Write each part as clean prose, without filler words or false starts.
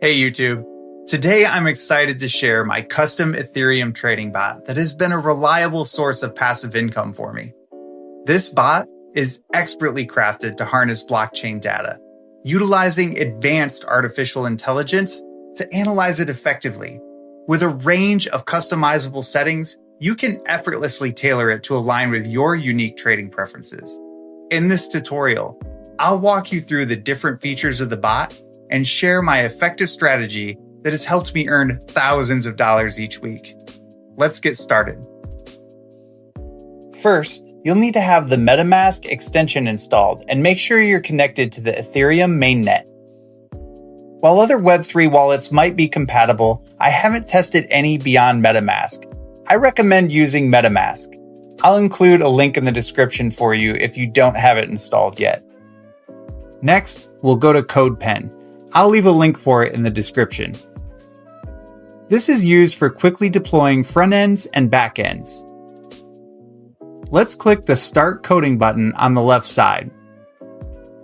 Hey YouTube. Today I'm excited to share my custom Ethereum trading bot that has been a reliable source of passive income for me. This bot is expertly crafted to harness blockchain data, utilizing advanced artificial intelligence to analyze it effectively. With a range of customizable settings, you can effortlessly tailor it to align with your unique trading preferences. In this tutorial, I'll walk you through the different features of the bot and share my effective strategy that has helped me earn thousands of dollars each week. Let's get started. First, you'll need to have the MetaMask extension installed and make sure you're connected to the Ethereum mainnet. While other Web3 wallets might be compatible, I haven't tested any beyond MetaMask. I recommend using MetaMask. I'll include a link in the description for you if you don't have it installed yet. Next, we'll go to CodePen. I'll leave a link for it in the description. This is used for quickly deploying front ends and back ends. Let's click the Start Coding button on the left side.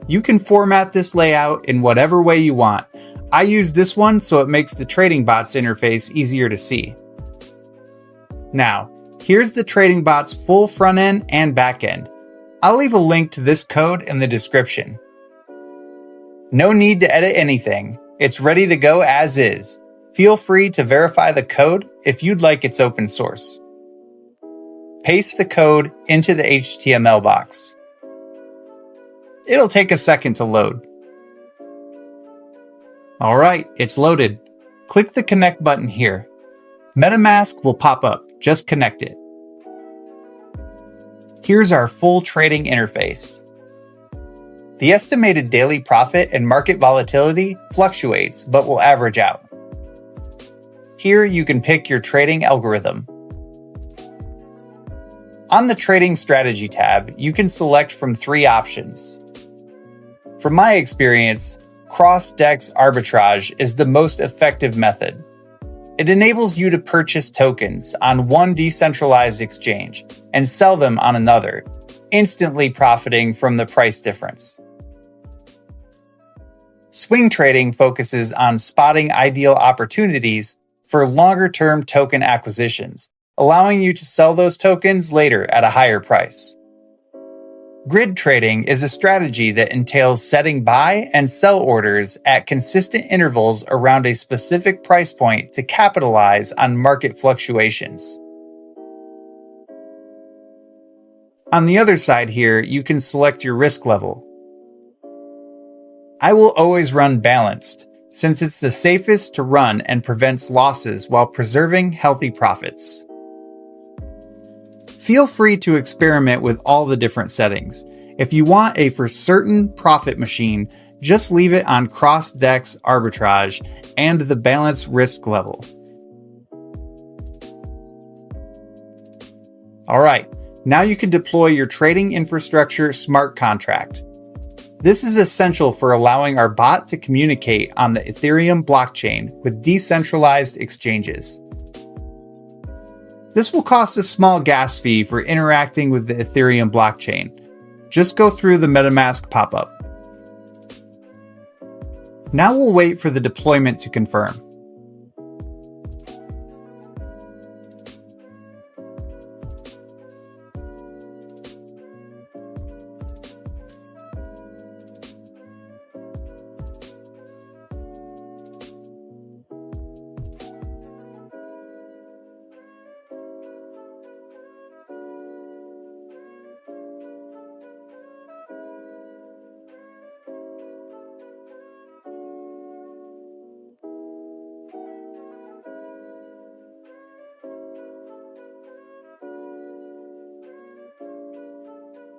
You can format this layout in whatever way you want. I use this one so it makes the trading bot's interface easier to see. Now, here's the trading bot's full front end and back end. I'll leave a link to this code in the description. No need to edit anything. It's ready to go as is. Feel free to verify the code if you'd like its open source. Paste the code into the HTML box. It'll take a second to load. All right, it's loaded. Click the connect button here. MetaMask will pop up. Just connect it. Here's our full trading interface. The estimated daily profit and market volatility fluctuates, but will average out. Here you can pick your trading algorithm. On the Trading Strategy tab, you can select from 3 options. From my experience, cross-DEX arbitrage is the most effective method. It enables you to purchase tokens on one decentralized exchange and sell them on another, instantly profiting from the price difference. Swing trading focuses on spotting ideal opportunities for longer-term token acquisitions, allowing you to sell those tokens later at a higher price. Grid trading is a strategy that entails setting buy and sell orders at consistent intervals around a specific price point to capitalize on market fluctuations. On the other side here, you can select your risk level. I will always run balanced, since it's the safest to run and prevents losses while preserving healthy profits. Feel free to experiment with all the different settings. If you want a for certain profit machine, just leave it on cross-DEX arbitrage and the balance risk level. All right, now you can deploy your trading infrastructure smart contract. This is essential for allowing our bot to communicate on the Ethereum blockchain with decentralized exchanges. This will cost a small gas fee for interacting with the Ethereum blockchain. Just go through the MetaMask pop-up. Now we'll wait for the deployment to confirm.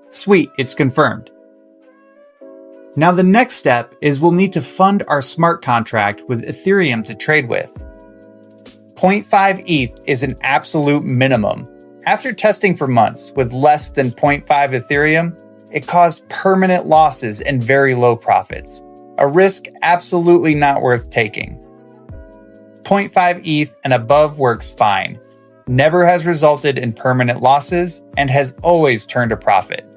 Sweet, it's confirmed. Now the next step is we'll need to fund our smart contract with Ethereum to trade with. 0.5 ETH is an absolute minimum. After testing for months with less than 0.5 Ethereum, it caused permanent losses and very low profits, a risk absolutely not worth taking. 0.5 ETH and above works fine, never has resulted in permanent losses, and has always turned a profit.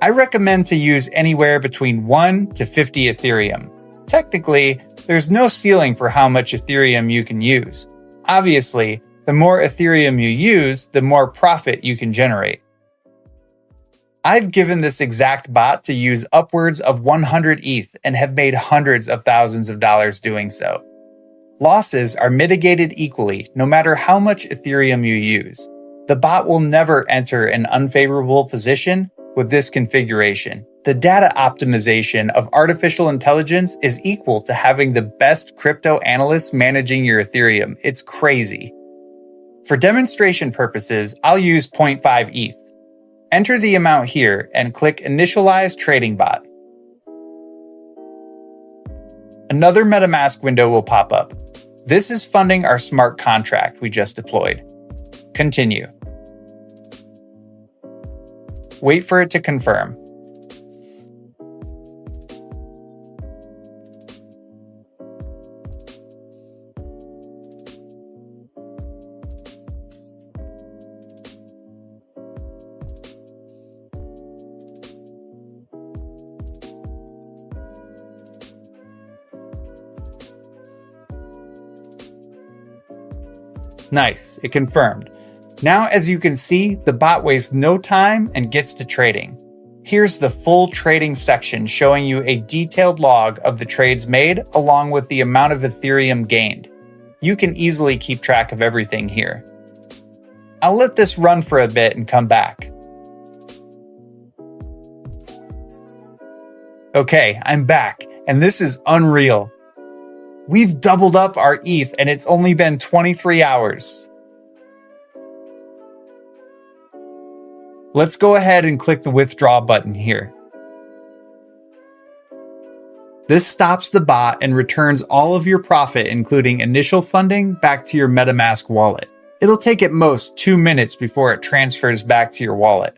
I recommend to use anywhere between 1 to 50 Ethereum. Technically, there's no ceiling for how much Ethereum you can use. Obviously, the more Ethereum you use, the more profit you can generate. I've given this exact bot to use upwards of 100 ETH and have made hundreds of thousands of dollars doing so. Losses are mitigated equally no matter how much Ethereum you use. The bot will never enter an unfavorable position with this configuration. The data optimization of artificial intelligence is equal to having the best crypto analysts managing your Ethereum. It's crazy. For demonstration purposes, I'll use 0.5 ETH. Enter the amount here and click Initialize Trading Bot. Another MetaMask window will pop up. This is funding our smart contract we just deployed. Continue. Wait for it to confirm. Nice, it confirmed. Now, as you can see, the bot wastes no time and gets to trading. Here's the full trading section showing you a detailed log of the trades made along with the amount of Ethereum gained. You can easily keep track of everything here. I'll let this run for a bit and come back. Okay, I'm back, and this is unreal. We've doubled up our ETH and it's only been 23 hours. Let's go ahead and click the withdraw button here. This stops the bot and returns all of your profit, including initial funding, back to your MetaMask wallet. It'll take at most 2 minutes before it transfers back to your wallet.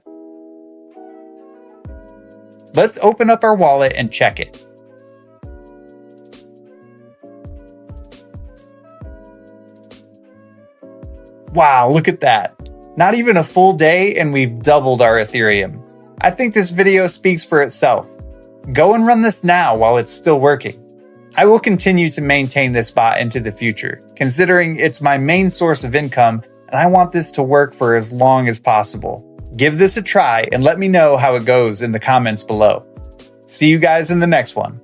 Let's open up our wallet and check it. Wow, look at that. Not even a full day and we've doubled our Ethereum. I think this video speaks for itself. Go and run this now while it's still working. I will continue to maintain this bot into the future, considering it's my main source of income and I want this to work for as long as possible. Give this a try and let me know how it goes in the comments below. See you guys in the next one.